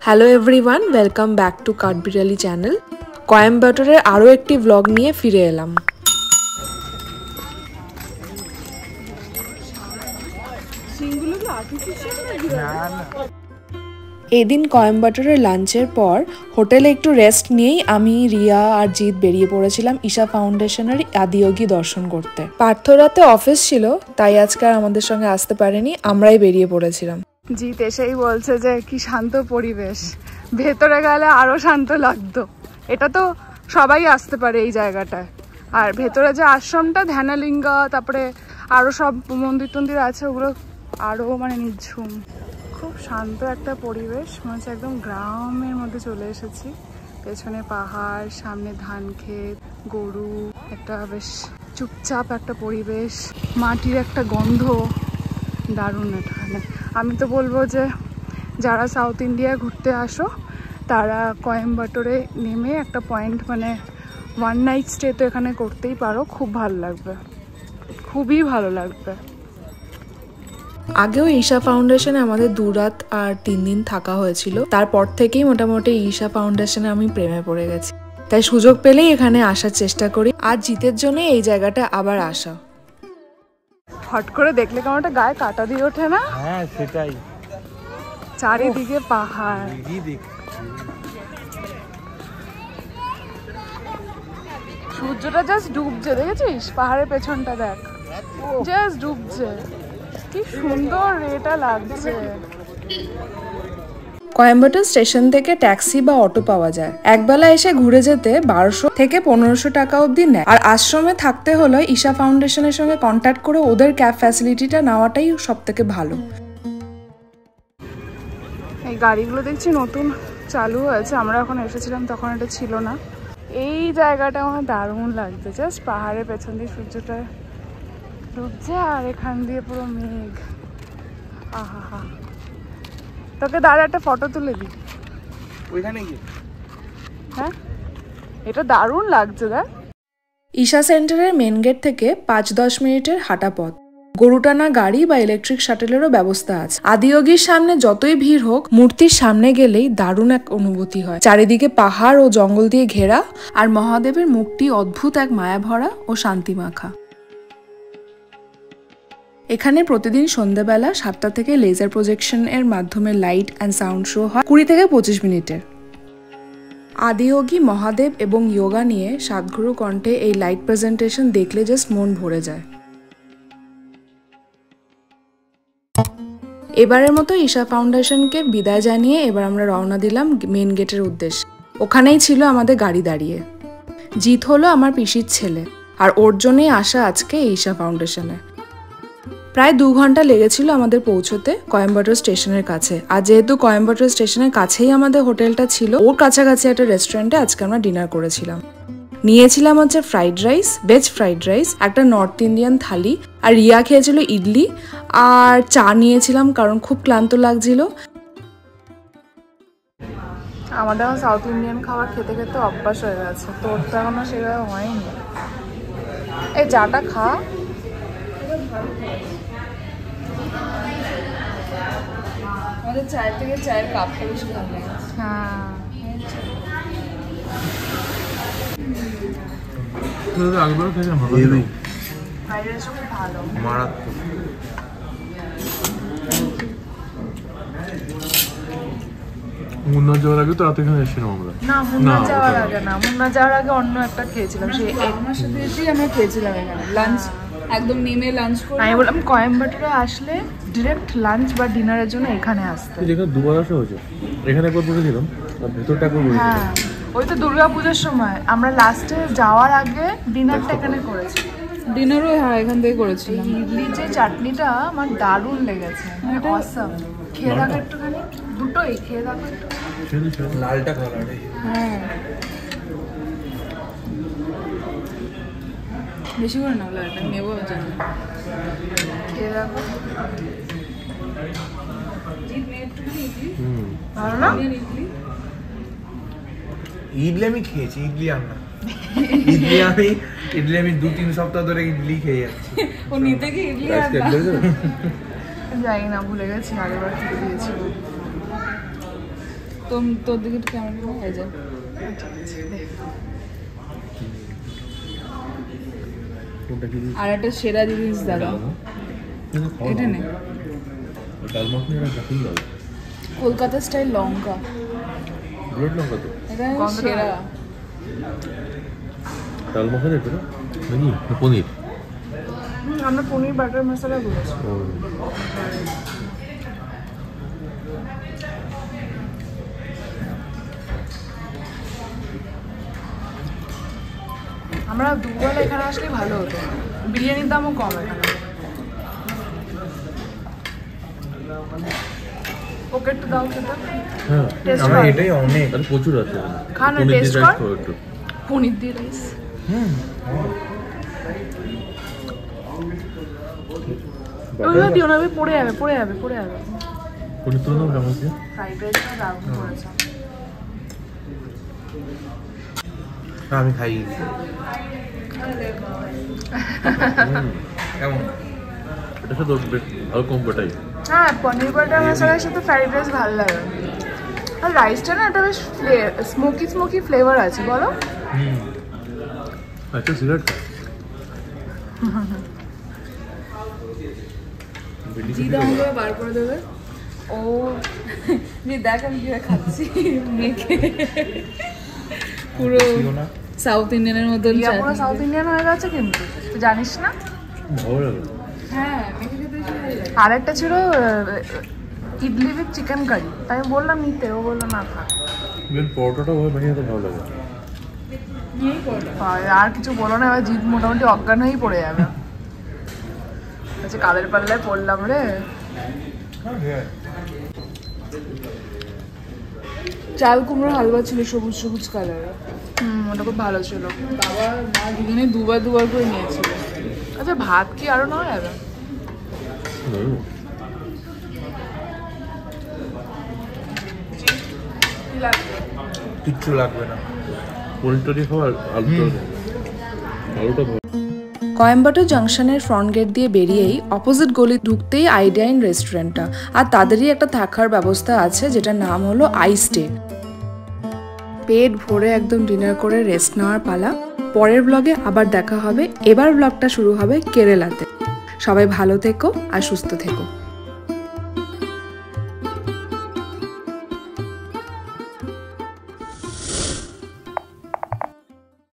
Hello everyone, welcome back to কাঠবিড়ালি channel. কোয়েম্বাটোরের আরও একটি ব্লগ নিয়ে ফিরে এলাম। এদিন কোয়েম্বাটোরের লাঞ্চের পর হোটেলে একটু রেস্ট নিয়েই আমি, রিয়া আর জিৎ বেরিয়ে পড়েছিলাম ঈশা ফাউন্ডেশনের আদিয়োগী দর্শন করতে। পার্থরাতে অফিস ছিল, তাই আজকে আর আমাদের সঙ্গে আসতে পারেনি, আমরাই বেরিয়ে পড়েছিলাম। জিৎ এসেই বলছে যে কি শান্ত পরিবেশ, ভেতরে গেলে আরো শান্ত লাগতো। এটা তো সবাই আসতে পারে এই জায়গাটায়। আর ভেতরে যে আশ্রমটা, ধ্যানালিঙ্গা, তারপরে আরো সব মন্দির টন্দির আছে, ওগুলো আরো মানে নিঝুম, খুব শান্ত একটা পরিবেশ। মনে হচ্ছে একদম গ্রামের মধ্যে চলে এসেছি। পেছনে পাহাড়, সামনে ধান ক্ষেত, গরু, একটা বেশ চুপচাপ একটা পরিবেশ, মাটির একটা গন্ধ, দারুণ এখানে। আমি তো বলবো যে যারা সাউথ ইন্ডিয়ায় ঘুরতে আসো তারা কোয়েম্বাটোরে নেমে একটা পয়েন্ট মানে ওয়ান নাইট স্টে তো এখানে করতেই পারো, খুব ভালো লাগবে, খুবই ভালো লাগবে। আগেও ঈশা ফাউন্ডেশনে আমাদের 2 রাত আর 3 দিন থাকা হয়েছিল। তারপর থেকেই মোটামুটি ঈশা ফাউন্ডেশনে আমি প্রেমে পড়ে গেছি, তাই সুযোগ পেলেই এখানে আসার চেষ্টা করি। আর জিতের জন্য এই জায়গাটা আবার আসা। হট করে দেখলে কেমন একটা গায়ে কাটা দিয়ে ওঠে না? হ্যাঁ সেটাই, চারিদিকে পাহাড়। সূর্যটা জাস্ট ডুবছে, দেখেছিস? পাহাড়ের পেছনটা দেখ, জাস্ট ডুবছে, কি সুন্দর এটা লাগছে। কোয়েম্বাটোর স্টেশন থেকে ট্যাক্সি বা অটো পাওয়া যায়। একবেলা এসে ঘুরে যেতে 1200 থেকে 1500 টাকা অবধি নেয়। আর আশ্রমে থাকতে হলে ঈশা ফাউন্ডেশনের সঙ্গে কন্ট্যাক্ট করে ওদের ক্যাব ফ্যাসিলিটিটা নেওয়াটাই সব থেকে ভালো। এই গাড়িগুলো দেখছি নতুন চালু হয়েছে, আমরা এখন এসেছিলাম তখন এটা ছিল না। এই জায়গাটা আমার দারুণ লাগছে, জাস্ট পাহাড়ের পেছন দিয়ে সূর্যটা ডুবছে আর এখান দিয়ে পুরো মেঘ। আহা হা, তোকে দাঁড়া একটা ফটো তুলে দিই ওইখানে গিয়ে। হ্যাঁ, এটা দারুণ লাগছে। দেখ, ঈশা সেন্টারের মেন গেট থেকে 5-10 মিনিটের হাঁটা পথ। গরুটানা গাড়ি বা ইলেকট্রিক শাটেলেরও ব্যবস্থা আছে। আদিয়োগীর সামনে যতই ভিড় হোক, মূর্তির সামনে গেলেই দারুণ এক অনুভূতি হয়। চারিদিকে পাহাড় ও জঙ্গল দিয়ে ঘেরা, আর মহাদেবের মুখটি অদ্ভুত এক মায়া ভরা ও শান্তি মাখা। এখানে প্রতিদিন সন্ধ্যাবেলা 7টা থেকে লেজার প্রজেকশন এর মাধ্যমে লাইট অ্যান্ড সাউন্ড শো হয় 20 থেকে 25 মিনিটের। আদিয়োগী, মহাদেব এবং যোগা নিয়ে সাধগুরু কণ্ঠে এই লাইট প্রেজেন্টেশন দেখলে জাস্ট মন ভরে যায়। এবারের মতো ঈশা ফাউন্ডেশনকে বিদায় জানিয়ে এবার আমরা রওনা দিলাম মেন গেটের উদ্দেশ্যে। ওখানেই ছিল আমাদের গাড়ি দাঁড়িয়ে। জিৎ হলো আমার পিসির ছেলে, আর ওর জন্যই আসা আজকে ঈশা ফাউন্ডেশনে। প্রায় 2 ঘন্টা লেগেছিল আমাদের পৌঁছতে কোয়েম্বাটোর স্টেশনের কাছে। আর যেহেতু কোয়েম্বাটোর স্টেশনের কাছেই আমাদের হোটেলটা ছিল, ওর কাছাকাছি একটা রেস্টুরেন্টে আজকে আমরা ডিনার করেছিলাম। নিয়েছিলাম হচ্ছে fried rice, veg fried rice, একটা নর্থ ইন্ডিয়ান থালি, আর রিয়া খেয়েছিল ইডলি আর চা নিয়েছিলাম কারণ খুব ক্লান্ত লাগছিল। আমাদের এখন সাউথ ইন্ডিয়ান খাবার খেতে খেতে অভ্যাস হয়ে গেছে, তোর তো এখনো সেভাবে হয়নি। এই চাটা খা। আমাদের চায়ের থেকে চায়ের কাপটা বেশি ভালো লাগে। হ্যাঁ, আগেবারও খেয়েছিলাম, ভালো মারাত্মক। মুন্নার যাওয়ার আগে তো রাতে এখানে এসেছিলাম আমরা। না, মুন্নার যাওয়ার আগে না, মুন্নার যাওয়ার আগে অন্য একটা খেয়েছিলাম, সেই এক মাসের দিয়েই আমরা খেয়েছিলাম এখানে লাঞ্চ, একদম নেমে লাঞ্চ করে। আমি বললাম কোয়েম্বাটোরে আসলে ডিরেক্ট লাঞ্চ বা ডিনারের জন্য এখানে আসতে। যেখানে 2 বার আসা হয়েছে, এখানে একবার বসেছিলাম, আর ভেতরটা একবার বসেছিলাম। হ্যাঁ, ওই তো দুর্গাপূজার সময় আমরা লাস্টে যাওয়ার আগে ডিনারটা এখানে করেছি। ডিনারও হ্যাঁ এখান থেকে করেছিলাম। ইডলি যে চাটনিটা আমার দারুণ লেগেছে, অসাম। খেয়ে দেখো একটুখানি, দুটোই খেয়ে দেখো একটু। লালটা কালার। হ্যাঁ, বেশি করে নাও, লালটা নেবো জানি। খেয়ে দেখো, ভালো না? ইডলি আমি খেয়েছি, ইডলি আর না। ইডলি আমি 2-3 সপ্তাহ ধরে ইডলি খেয়ে যাচ্ছি। ও নিতে কি ইডলি আর জানি না, ভুলে গেছি, আগেরবার খেতে দিয়েছিল। তোর দিকে একটু ক্যামেরা হয়ে যায়। কোনটা কি আর একটা সেরা জিনিস দাদা, এটা নে, ডাল মাখনি আর জাফিল দাও, কলকাতা স্টাইল লঙ্কা, ব্লড লঙ্কা তো এটা সেরা। ডাল মাখনি এটা নাকি না পনির? আমরা পনির বাটার মশলা বলেছি। আমরা দুবেলা এখানে আসলে ভালো হতো, বিরিয়ানির দামও কম এখানে। ওকে একটু দাও খেতে। হ্যাঁ Taste আমরা কর। এটাই অনেক আর প্রচুর আছে খা না, পনির দিয়ে taste রাইস কর। খাও একটু। পনির দিয়ে রাইস। ওইগুলো দিও না, পড়ে যাবে পড়ে যাবে পড়ে যাবে। পনির তুলে নাও কেমন আছে? ফ্রাইড রাইসটা দারুণ করেছে। আমি খাই কেমন এটা সাথে আর কম বেটাই। হ্যাঁ, পনির বাটার মশলার সাথে ফ্রাইড রাইস ভালো লাগে। আর রাইসটা না একটা বেশ স্মোকি স্মোকি ফ্লেভার আছে, বলো? আচ্ছা সিগারেট খা। জিদা আমাকে বার করে দেবে। ও যে দেখ আমি কিভাবে খাচ্ছি মেখে, পুরো সাউথ ইন্ডিয়ানের মতন। পুরো সাউথ ইন্ডিয়ান হয়ে গেছে কিন্তু, তুই জানিস না? ভালো লাগে। হ্যাঁ, আর একটা ছিল ইডলি উইথ চিকেন কারি, তাই আমি বললাম নিতে, ও বললো না থাক। ইভেন পরোটাটা ওই বানিয়ে তো ভালো লাগে। আর কিছু বলো না, এবার জিদ মোটামুটি অজ্ঞান হয়েই পড়ে যাবে। আচ্ছা, কাদের পাল্লায় পড়লাম রে। চাল কুমড়োর হালুয়া ছিল সবুজ সবুজ কালারের। ওটা খুব ভালো ছিল। বাবা মা দুজনে দুবার করে নিয়েছিল। আচ্ছা, ভাত কি আরো নেওয়া যাবে? কিচ্ছু লাগবে না, পনিরটা দিয়ে খাওয়া আলুটা ভালো। কয়েম্বাটোর জাংশনের ফ্রন্ট গেট দিয়ে বেরিয়েই অপোজিট গলি ঢুকতেই আইডিয়া ইন রেস্টুরেন্টটা, আর তাদেরই একটা থাকার ব্যবস্থা আছে যেটার নাম হলো আইস্টে। পেট ভরে একদম ডিনার করে রেস্ট নেওয়ার পালা। পরের ব্লগে আবার দেখা হবে। এবার ব্লগটা শুরু হবে কেরালাতে। সবাই ভালো থেকো আর সুস্থ থেকো।